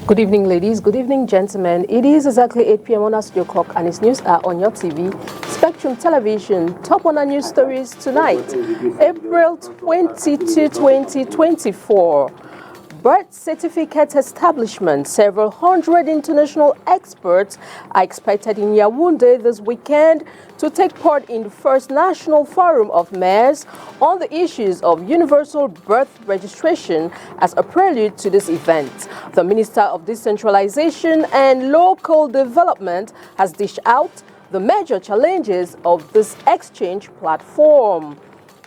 Good evening, ladies. Good evening, gentlemen. It is exactly 8 p.m. on our studio clock, and it's news are on your TV. Spectrum Television. Top on our news stories tonight, April 22, 2024. Birth certificate establishment. Several hundred international experts are expected in Yaoundé this weekend to take part in the first National Forum of Mayors on the issues of universal birth registration as a prelude to this event. The Minister of Decentralization and Local Development has dished out the major challenges of this exchange platform.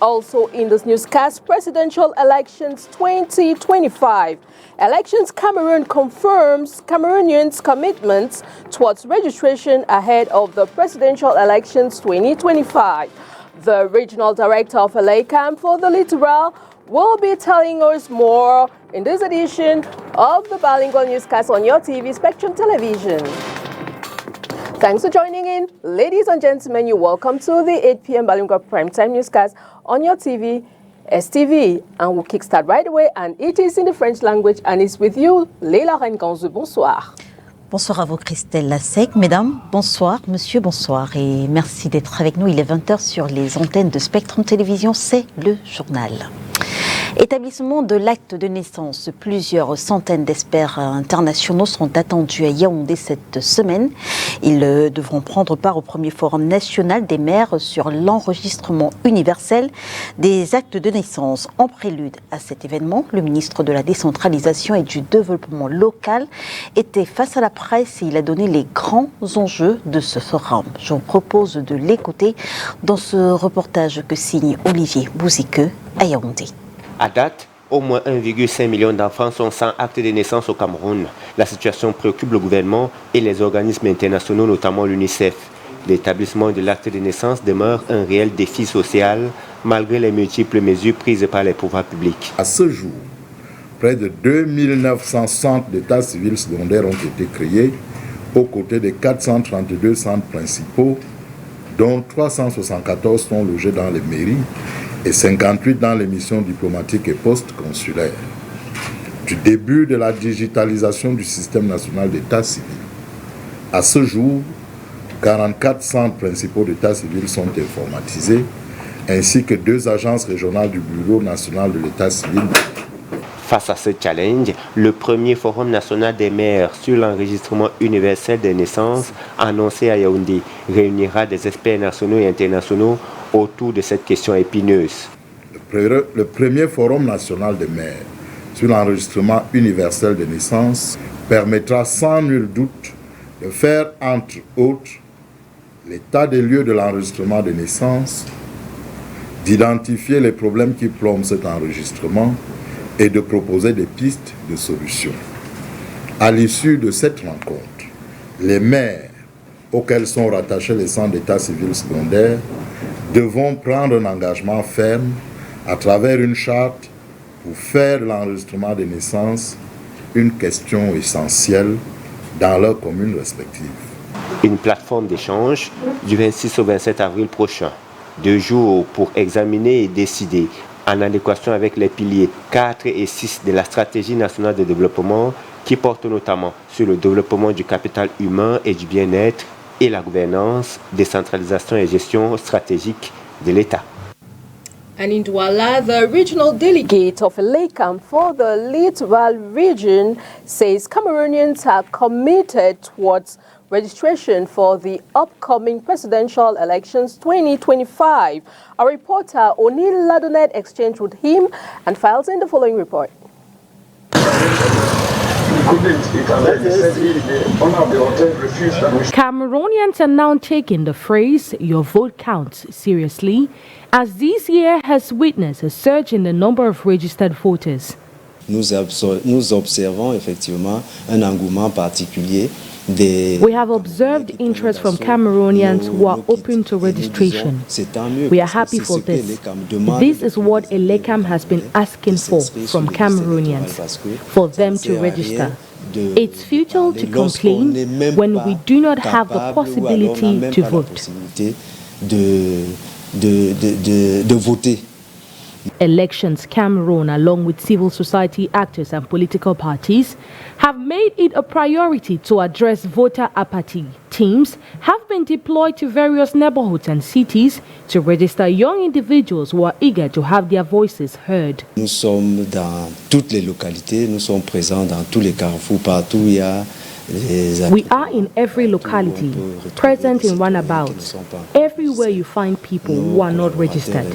Also in this newscast, presidential elections 2025. Elections Cameroon confirms Cameroonians' commitments towards registration ahead of the presidential elections 2025. The regional director of ELECAM for the Littoral will be telling us more in this edition of the bilingual newscast on your TV, Spectrum Television. Thanks for joining in. Ladies and gentlemen, you're welcome to the 8 p.m. bilingual primetime newscast on your TV, STV. And we'll kickstart right away, and it is in the French language, and it's with you, Leila Renganzu. Bonsoir. Bonsoir à vous, Christelle Lassec. Mesdames, bonsoir. Monsieur, bonsoir. Et merci d'être avec nous. Il est 20h sur les antennes de Spectrum Télévision. C'est le journal. Établissement de l'acte de naissance. Plusieurs centaines d'experts internationaux sont attendus à Yaoundé cette semaine. Ils devront prendre part au premier forum national des maires sur l'enregistrement universel des actes de naissance. En prélude à cet événement, le ministre de la Décentralisation et du Développement local était face à la presse et il a donné les grands enjeux de ce forum. Je vous propose de l'écouter dans ce reportage que signe Olivier Bouziqueux à Yaoundé. À date, au moins 1,5 million d'enfants sont sans acte de naissance au Cameroun. La situation préoccupe le gouvernement et les organismes internationaux, notamment l'UNICEF. L'établissement de l'acte de naissance demeure un réel défi social, malgré les multiples mesures prises par les pouvoirs publics. À ce jour, près de 2900 centres d'état civil secondaires ont été créés, aux côtés des 432 centres principaux, dont 374 sont logés dans les mairies, et 58 dans les missions diplomatiques et post-consulaires. Du début de la digitalisation du système national d'état civil, à ce jour, 44 centres principaux d'état civil sont informatisés, ainsi que 2 agences régionales du Bureau national de l'état civil. Face à ce challenge, le premier forum national des maires sur l'enregistrement universel des naissances, annoncé à Yaoundé, réunira des experts nationaux et internationaux autour de cette question épineuse. Le premier forum national des maires sur l'enregistrement universel des naissances permettra sans nul doute de faire, entre autres, l'état des lieux de l'enregistrement des naissances, d'identifier les problèmes qui plombent cet enregistrement et de proposer des pistes de solutions. À l'issue de cette rencontre, les maires auxquels sont rattachés les centres d'état civil secondaire devront prendre un engagement ferme à travers une charte pour faire de l'enregistrement des naissances une question essentielle dans leurs communes respectives. Une plateforme d'échange du 26 au 27 avril prochain. 2 jours pour examiner et décider en adéquation avec les piliers 4 et 6 de la stratégie nationale de développement qui porte notamment sur le développement du capital humain et du bien-être et la gouvernance, décentralisation et gestion stratégique de l'État. And in Douala, the regional delegate of ELECAM for the Littoral region says Cameroonians are committed towards registration for the upcoming presidential elections 2025. Our reporter O'Neill Ladonet exchanged with him and files in the following report. Cameroonians are now taking the phrase "your vote counts" seriously, as this year has witnessed a surge in the number of registered voters. Nous observons effectivement un engouement particulier. We have observed interest from Cameroonians who are open to registration. We are happy for this. This is what ELECAM has been asking for from Cameroonians, for them to register. It's futile to complain when we do not have the possibility to vote. De voter. Elections Cameroon, along with civil society actors and political parties, have made it a priority to address voter apathy. Teams have been deployed to various neighborhoods and cities to register young individuals who are eager to have their voices heard. Nous sommes dans toutes les localités, nous sommes présents dans tous les carrefours, partout où il y a We are in every locality, present in runabouts. Everywhere you find people who are not registered.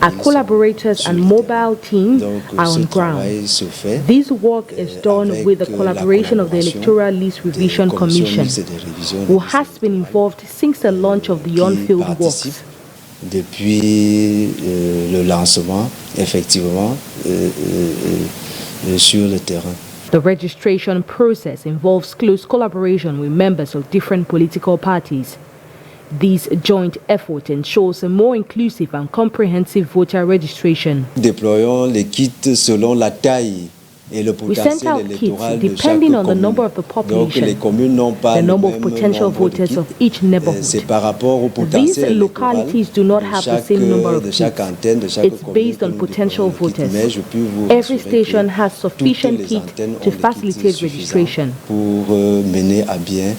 Our collaborators and mobile team are on ground. This work is done with the collaboration of the Electoral List Revision Commission, who has been involved since the launch of the on-field works. Depuis le lancement, effectivement, sur le terrain. The registration process involves close collaboration with members of different political parties. This joint effort ensures a more inclusive and comprehensive voter registration. Déployons les kits selon la taille et le potentiel électoral de chaque depending on the commune. number of the population, Donc les communes n'ont pas the number le of même potential nombre de voters kits. of each neighborhood. C'est par rapport au These potentiel localities do not have the same number of kits. It's based on potential voters. Every station has sufficient kits to facilitate registration. Pour mener à bien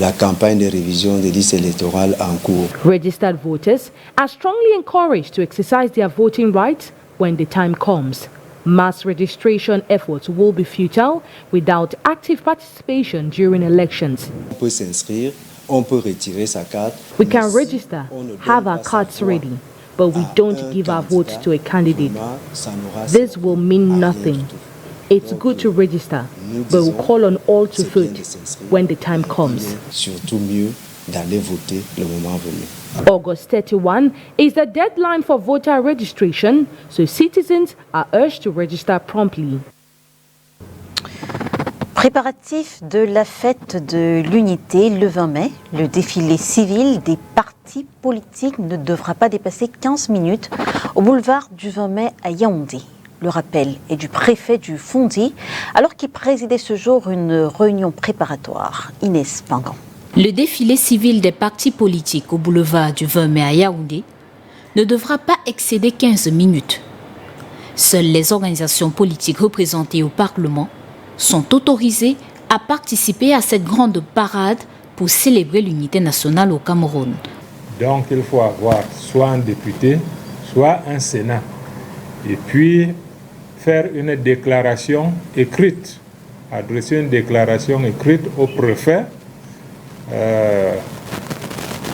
la campagne de révision des listes électorales en cours. Registered voters are strongly encouraged to exercise their voting rights when the time comes. Mass registration efforts will be futile without active participation during elections. On peut s'inscrire, on peut retirer sa carte. We can register, have our cards ready, but we don't give our votes to a candidate. This will mean nothing. It's good to register, but we'll call on all to vote when the time comes. Surtout mieux d'aller voter le moment venu. August 31 is the deadline for voter registration, so citizens are urged to register promptly. Préparatif de la fête de l'unité le 20 mai, le défilé civil des partis politiques ne devra pas dépasser 15 minutes au boulevard du 20 mai à Yaoundé. Le rappel est du préfet du Fondi, alors qu'il présidait ce jour une réunion préparatoire. Inès Pingan. Le défilé civil des partis politiques au boulevard du 20 mai à Yaoundé ne devra pas excéder 15 minutes. Seules les organisations politiques représentées au Parlement sont autorisées à participer à cette grande parade pour célébrer l'unité nationale au Cameroun. Donc il faut avoir soit un député, soit un Sénat. Et puis faire une déclaration écrite, adresser une déclaration écrite au préfet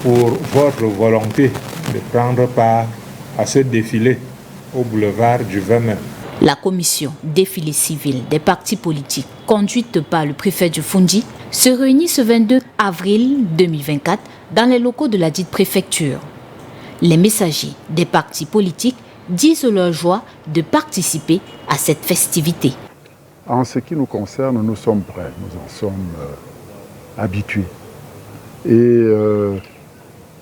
pour votre volonté de prendre part à ce défilé au boulevard du 20 mai. La commission défilé civil des partis politiques, conduite par le préfet du Fondi, se réunit ce 22 avril 2024 dans les locaux de la dite préfecture. Les messagers des partis politiques disent leur joie de participer à cette festivité. En ce qui nous concerne, nous sommes prêts, nous en sommes habitués. Et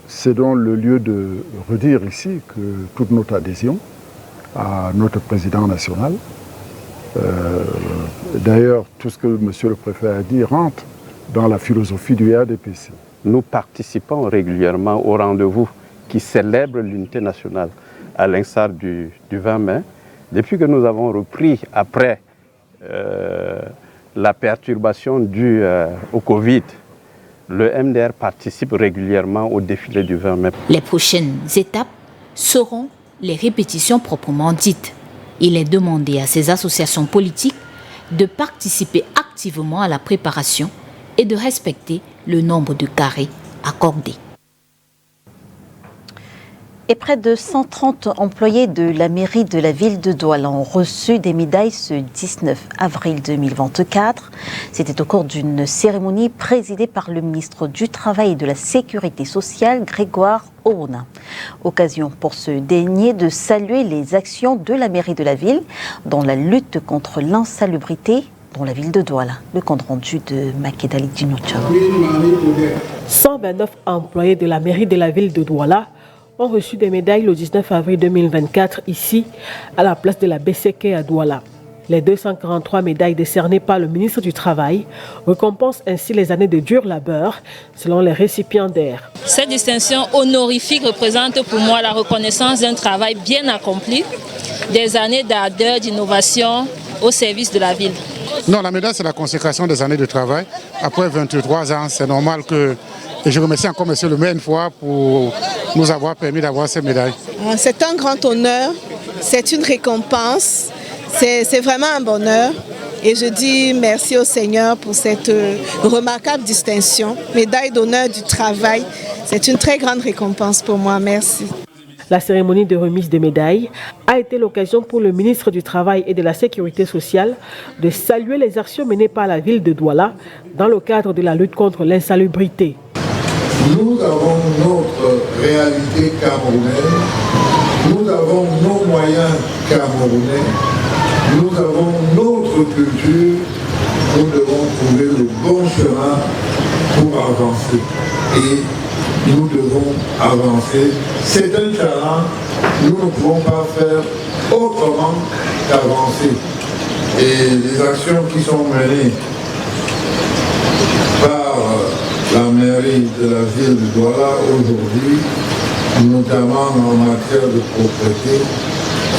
c'est donc le lieu de redire ici que toute notre adhésion à notre président national, d'ailleurs tout ce que monsieur le préfet a dit rentre dans la philosophie du RDPC. Nous participons régulièrement au rendez-vous qui célèbre l'unité nationale, à l'instar du 20 mai. Depuis que nous avons repris après la perturbation due au Covid, le MDR participe régulièrement au défilé du 20 mai. Les prochaines étapes seront les répétitions proprement dites. Il est demandé à ces associations politiques de participer activement à la préparation et de respecter le nombre de carrés accordés. Et près de 130 employés de la mairie de la ville de Douala ont reçu des médailles ce 19 avril 2024. C'était au cours d'une cérémonie présidée par le ministre du Travail et de la Sécurité sociale, Grégoire Ourna. Occasion pour ce dernier de saluer les actions de la mairie de la ville dans la lutte contre l'insalubrité dans la ville de Douala. Le compte rendu de Makedali Djinoucha. 129 employés de la mairie de la ville de Douala ont reçu des médailles le 19 avril 2024 ici, à la place de la BCK à Douala. Les 243 médailles décernées par le ministre du Travail récompensent ainsi les années de dur labeur, selon les récipiendaires. Cette distinction honorifique représente pour moi la reconnaissance d'un travail bien accompli, des années d'ardeur, d'innovation au service de la ville. Non, la médaille, c'est la consécration des années de travail. Après 23 ans, c'est normal que... Et je remercie encore M. le maire une fois pour nous avoir permis d'avoir ces médailles. C'est un grand honneur, c'est une récompense, c'est vraiment un bonheur. Et je dis merci au Seigneur pour cette remarquable distinction. Médaille d'honneur du travail, c'est une très grande récompense pour moi. Merci. La cérémonie de remise des médailles a été l'occasion pour le ministre du Travail et de la Sécurité sociale de saluer les actions menées par la ville de Douala dans le cadre de la lutte contre l'insalubrité. Nous avons notre réalité camerounaise, nous avons nos moyens camerounais, nous avons notre culture, nous devons trouver le bon chemin pour avancer. Et nous devons avancer. C'est un challenge, nous ne pouvons pas faire autrement qu'avancer. Et les actions qui sont menées par la mairie de la ville de Douala aujourd'hui, notamment en matière de propreté,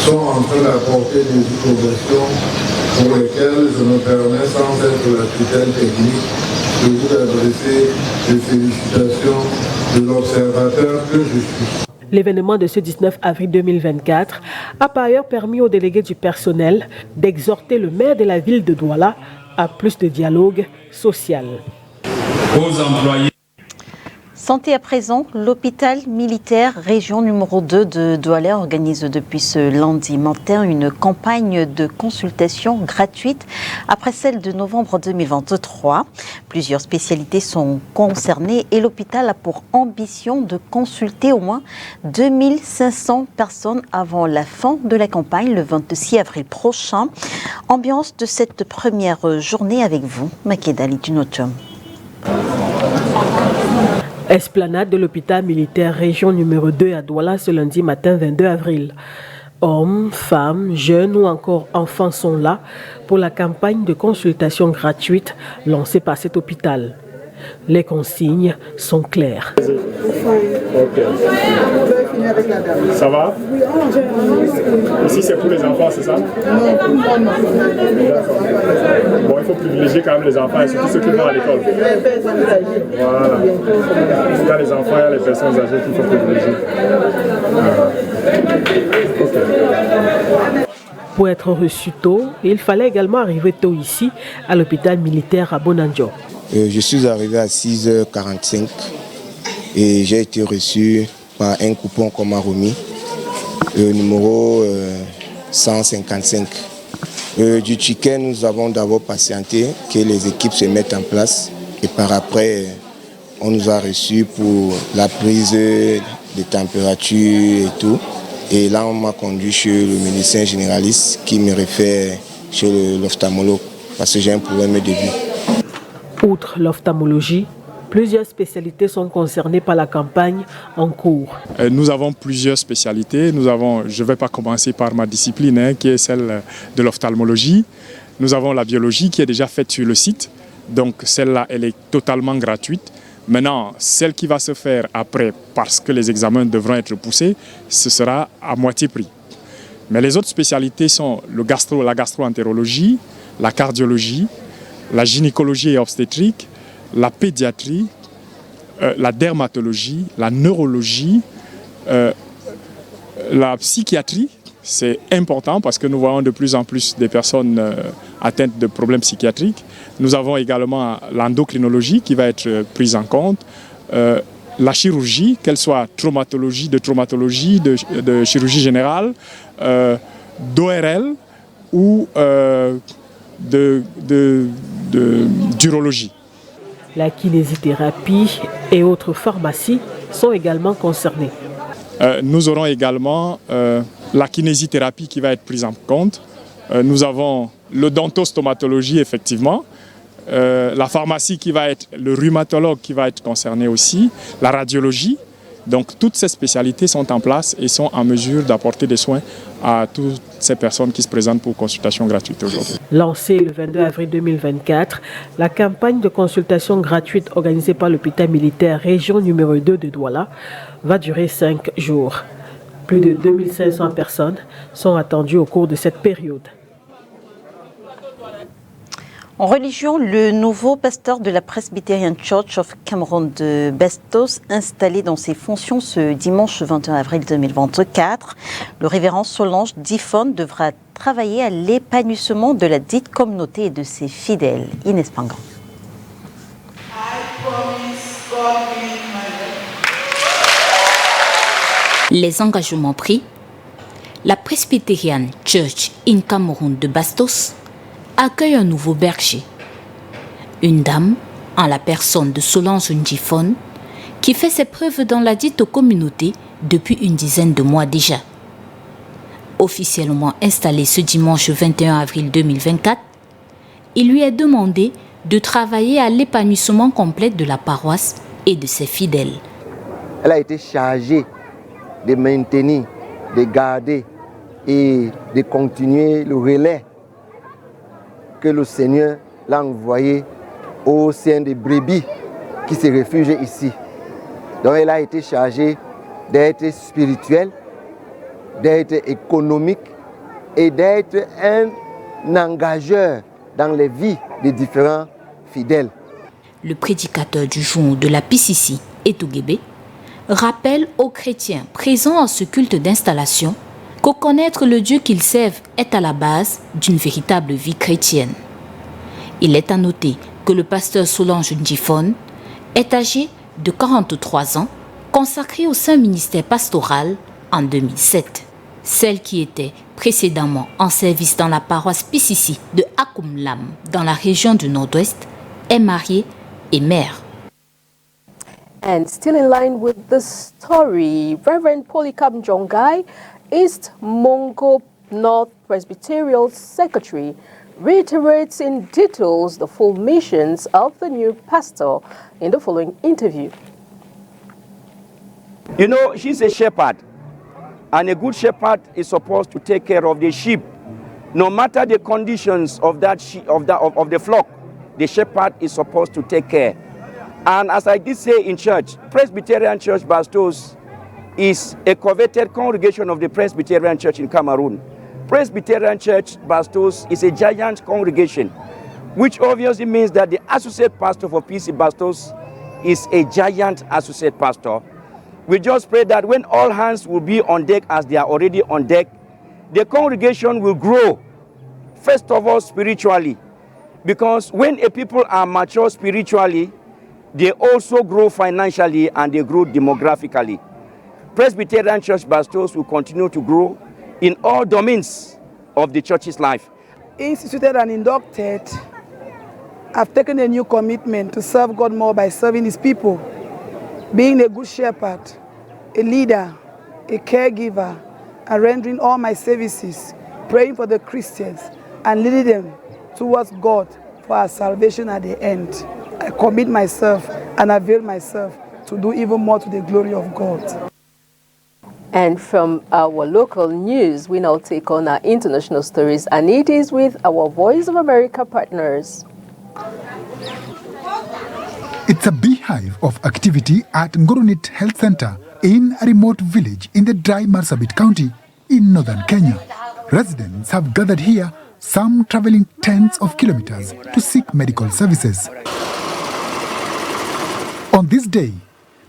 sont en train d'apporter des innovations pour lesquelles je me permets, sans être la tutelle technique, de vous adresser des félicitations de l'observateur que je suis. L'événement de ce 19 avril 2024 a par ailleurs permis aux délégués du personnel d'exhorter le maire de la ville de Douala à plus de dialogue social. Aux employés. Santé à présent, l'hôpital militaire région numéro 2 de Douala organise depuis ce lundi matin une campagne de consultation gratuite après celle de novembre 2023. Plusieurs spécialités sont concernées et l'hôpital a pour ambition de consulter au moins 2500 personnes avant la fin de la campagne le 26 avril prochain. Ambiance de cette première journée avec vous, Makeda Litunotum. Esplanade de l'hôpital militaire région numéro 2 à Douala ce lundi matin 22 avril. Hommes, femmes, jeunes ou encore enfants sont là pour la campagne de consultation gratuite lancée par cet hôpital. Les consignes sont claires. Okay. Ça va? Ici c'est pour les enfants, c'est ça? Bon, il faut privilégier quand même les enfants et surtout ceux qui vont à l'école. Voilà. Il y a les enfants, il y a les personnes âgées qu'il faut privilégier. Okay. Pour être reçu tôt, il fallait également arriver tôt ici à l'hôpital militaire à Bonanjo. Je suis arrivé à 6h45 et j'ai été reçu par un coupon qu'on m'a remis, numéro 155. Du ticket, nous avons d'abord patienté que les équipes se mettent en place et par après, on nous a reçus pour la prise de température et tout. Et là, on m'a conduit chez le médecin généraliste qui me réfère chez l'ophtalmologue parce que j'ai un problème de vue. Outre l'ophtalmologie, plusieurs spécialités sont concernées par la campagne en cours. Nous avons plusieurs spécialités. Je ne vais pas commencer par ma discipline, qui est celle de l'ophtalmologie. Nous avons la biologie qui est déjà faite sur le site. Donc celle-là, elle est totalement gratuite. Maintenant, celle qui va se faire après, parce que les examens devront être poussés, ce sera à moitié prix. Mais les autres spécialités sont la gastro-entérologie, la cardiologie, la gynécologie et obstétrique, la pédiatrie, la dermatologie, la neurologie, la psychiatrie. C'est important parce que nous voyons de plus en plus des personnes atteintes de problèmes psychiatriques. Nous avons également l'endocrinologie qui va être prise en compte, la chirurgie, qu'elle soit de traumatologie, de chirurgie générale, d'ORL ou d'urologie. La kinésithérapie et autres pharmacies sont également concernées. Nous aurons également la kinésithérapie qui va être prise en compte. Nous avons l'odontostomatologie, effectivement. La pharmacie qui va être le rhumatologue qui va être concerné aussi. La radiologie Donc toutes ces spécialités sont en place et sont en mesure d'apporter des soins à toutes ces personnes qui se présentent pour consultation gratuite aujourd'hui. Lancée le 22 avril 2024, la campagne de consultation gratuite organisée par l'hôpital militaire région numéro 2 de Douala va durer 5 jours. Plus de 2500 personnes sont attendues au cours de cette période. En religion, le nouveau pasteur de la Presbyterian Church of Cameroon de Bastos, installé dans ses fonctions ce dimanche 21 avril 2024, le révérend Solange Difon devra travailler à l'épanouissement de la dite communauté et de ses fidèles. Inès Pangan. Les engagements pris, la Presbyterian Church in Cameroon de Bastos accueille un nouveau berger, une dame, en la personne de Solange Ndjifon, qui fait ses preuves dans la dite communauté depuis une dizaine de mois déjà. Officiellement installé ce dimanche 21 avril 2024, il lui est demandé de travailler à l'épanouissement complet de la paroisse et de ses fidèles. Elle a été chargée de maintenir, de garder et de continuer le relais que le Seigneur l'a envoyé au sein des brebis qui se réfugient ici. Donc elle a été chargée d'être spirituelle, d'être économique et d'être un engageur dans les vies des différents fidèles. Le prédicateur du jour de la PCC, Etougébé, rappelle aux chrétiens présents à ce culte d'installation que connaître le Dieu qu'ils servent est à la base d'une véritable vie chrétienne. Il est à noter que le pasteur Solange Ndjifon est âgé de 43 ans, consacré au Saint ministère pastoral en 2007. Celle qui était précédemment en service dans la paroisse PCC de Akumlam, dans la région du Nord-Ouest, est mariée et mère. And still in line with the story, Reverend Polycarp Njongai, East Mongo North Presbyterial Secretary, reiterates in details the full missions of the new pastor in the following interview. You know, she's a shepherd, and a good shepherd is supposed to take care of the sheep. No matter the conditions of that sheep, of the flock, the shepherd is supposed to take care. And as I did say in church, Presbyterian Church Bastos is a coveted congregation of the Presbyterian Church in Cameroon. Presbyterian Church Bastos is a giant congregation, which obviously means that the associate pastor for PC Bastos is a giant associate pastor. We just pray that when all hands will be on deck as they are already on deck, the congregation will grow, first of all spiritually, because when a people are mature spiritually, they also grow financially and they grow demographically. Presbyterian Church Bastos will continue to grow in all domains of the church's life. Instituted and inducted, I've taken a new commitment to serve God more by serving His people, being a good shepherd, a leader, a caregiver, and rendering all my services, praying for the Christians and leading them towards God for our salvation at the end. I commit myself and avail myself to do even more to the glory of God. And from our local news, we now take on our international stories, and it is with our Voice of America partners. It's a beehive of activity at Ngorunit Health Center in a remote village in the dry Marsabit County in northern Kenya. Residents have gathered here, some traveling tens of kilometers to seek medical services. On this day,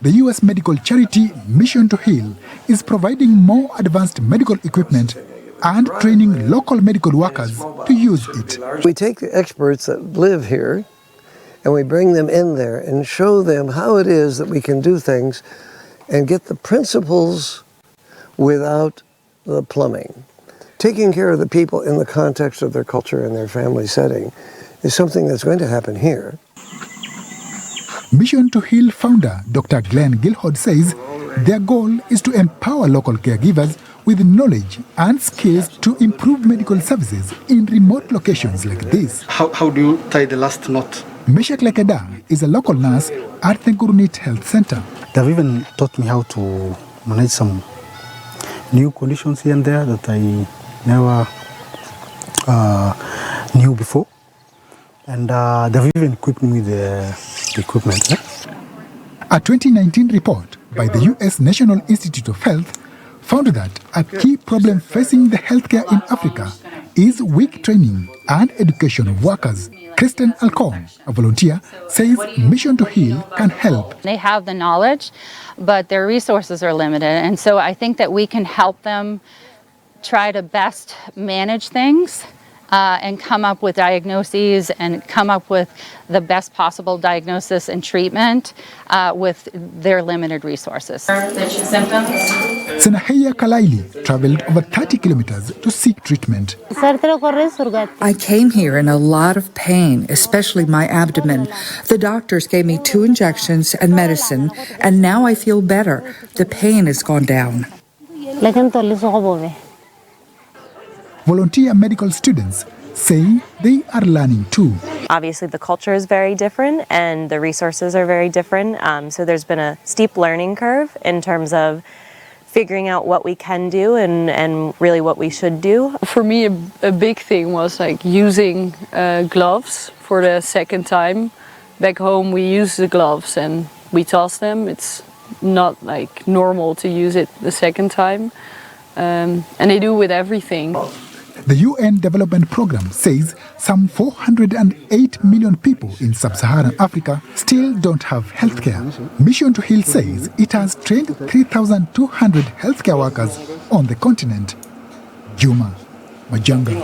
the U.S. medical charity Mission to Heal is providing more advanced medical equipment and training local medical workers to use it. We take the experts that live here and we bring them in there and show them how it is that we can do things and get the principles without the plumbing. Taking care of the people in the context of their culture and their family setting is something that's going to happen here. Mission to Heal founder Dr. Glenn Gilhod says their goal is to empower local caregivers with knowledge and skills to improve medical services in remote locations like this. How do you tie the last knot? Meshak Lekeda is a local nurse at the Ngorunit Health Center. They've even taught me how to manage some new conditions here and there that I never knew before. And they've even equipped me with the equipment. A 2019 report by the U.S. National Institute of Health found that a key problem facing the healthcare in Africa is weak training and education of workers. Kristen Alcon, a volunteer, says Mission to Heal can help. They have the knowledge, but their resources are limited. And so I think that we can help them try to best manage things and come up with diagnoses and come up with the best possible diagnosis and treatment with their limited resources. Senaheya Kalaili traveled over 30 kilometers to seek treatment. I came here in a lot of pain, especially my abdomen. The doctors gave me 2 injections and medicine, and now I feel better. The pain has gone down. Volunteer medical students say they are learning too. Obviously the culture is very different and the resources are very different, so there's been a steep learning curve in terms of figuring out what we can do and really what we should do. For me a big thing was like using gloves for the second time. Back home we use the gloves and we toss them. It's not like normal to use it the second time, and they do with everything. The UN Development Programme says some 408 million people in sub-Saharan Africa still don't have healthcare. Mission to Heal says it has trained 3,200 healthcare workers on the continent. Juma Majanga,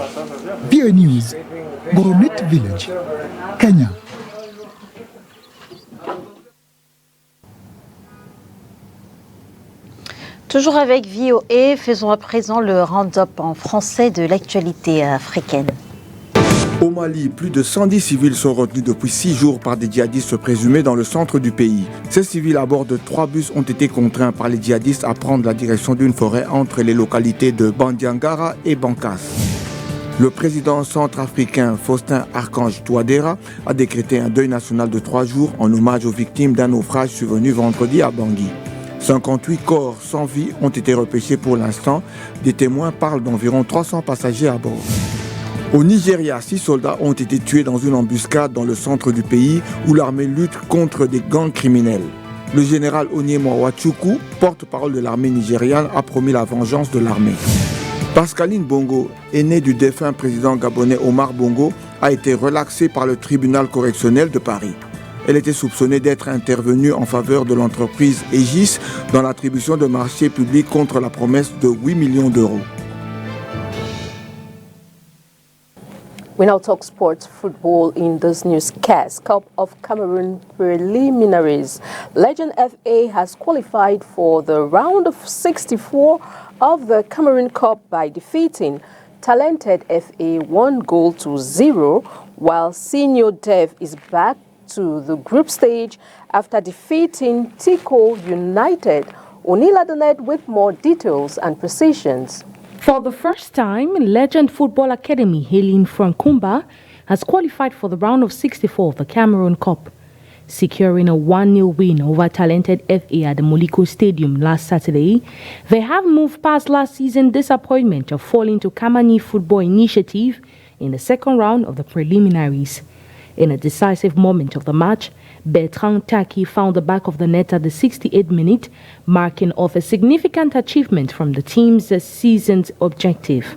VOA News, Goronit Village, Kenya. Toujours avec VOA, faisons à présent le round-up en français de l'actualité africaine. Au Mali, plus de 110 civils sont retenus depuis 6 jours par des djihadistes présumés dans le centre du pays. Ces civils à bord de 3 bus ont été contraints par les djihadistes à prendre la direction d'une forêt entre les localités de Bandiangara et Bankas. Le président centrafricain Faustin Archange Touadéra a décrété un deuil national de 3 jours en hommage aux victimes d'un naufrage survenu vendredi à Bangui. 58 corps sans vie ont été repêchés pour l'instant. Des témoins parlent d'environ 300 passagers à bord. Au Nigeria, 6 soldats ont été tués dans une embuscade dans le centre du pays où l'armée lutte contre des gangs criminels. Le général Onyema Nwachukwu, porte-parole de l'armée nigériane, a promis la vengeance de l'armée. Pascaline Bongo, aînée du défunt président gabonais Omar Bongo, a été relaxée par le tribunal correctionnel de Paris. Elle était soupçonnée d'être intervenue en faveur de l'entreprise Aegis dans l'attribution de marchés publics contre la promesse de 8 millions d'euros. We now talk sports football in this news. CAS Cup of Cameroon preliminaries. Legend FA has qualified for the round of 64 of the Cameroon Cup by defeating talented FA 1-0, while Senior Dev is back to the group stage after defeating Tico United. Onila Donet with more details and precisions. For the first time, Legend Football Academy hailing from Kumba has qualified for the round of 64 of the Cameroon Cup, securing a 1-0 win over talented FA at the Moliko Stadium last Saturday. They have moved past last season's disappointment of falling to Kamani Football Initiative in the second round of the preliminaries. In a decisive moment of the match, Bertrand Taki found the back of the net at the 68th minute, marking off a significant achievement from the team's season's objective.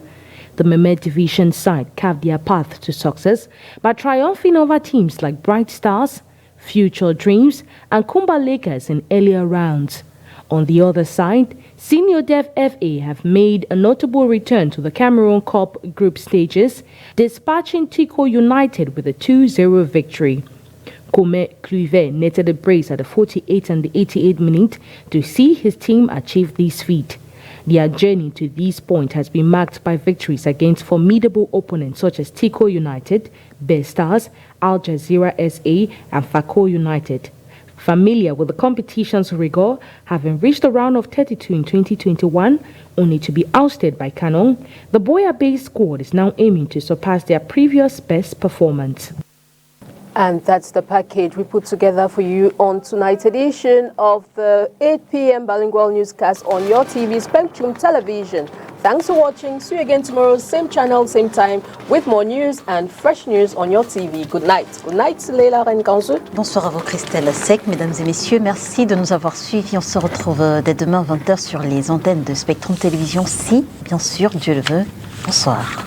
The Mehmet Division side carved their path to success by triumphing over teams like Bright Stars, Future Dreams, and Kumba Lakers in earlier rounds. On the other side, Senior Dev FA have made a notable return to the Cameroon Cup group stages, dispatching Tico United with a 2-0 victory. Kome Kluive netted a brace at the 48th and the 88th minute to see his team achieve this feat. Their journey to this point has been marked by victories against formidable opponents such as Tico United, Bear Stars, Al Jazeera SA, and Fako United. Familiar with the competition's rigor, having reached the round of 32 in 2021, only to be ousted by Canon, the Boya Bay squad is now aiming to surpass their previous best performance. And that's the package we put together for you on tonight's edition of the 8 p.m. bilingual newscast on your TV, Spectrum Television. Thanks for watching. See you again tomorrow, same channel, same time, with more news and fresh news on your TV. Good night. Good night, Leila Renkanzu. Bonsoir à vous, Christelle Sec. Mesdames et messieurs, merci de nous avoir suivis. On se retrouve dès demain 20h sur les antennes de Spectrum Télévision, si, bien sûr, Dieu le veut. Bonsoir.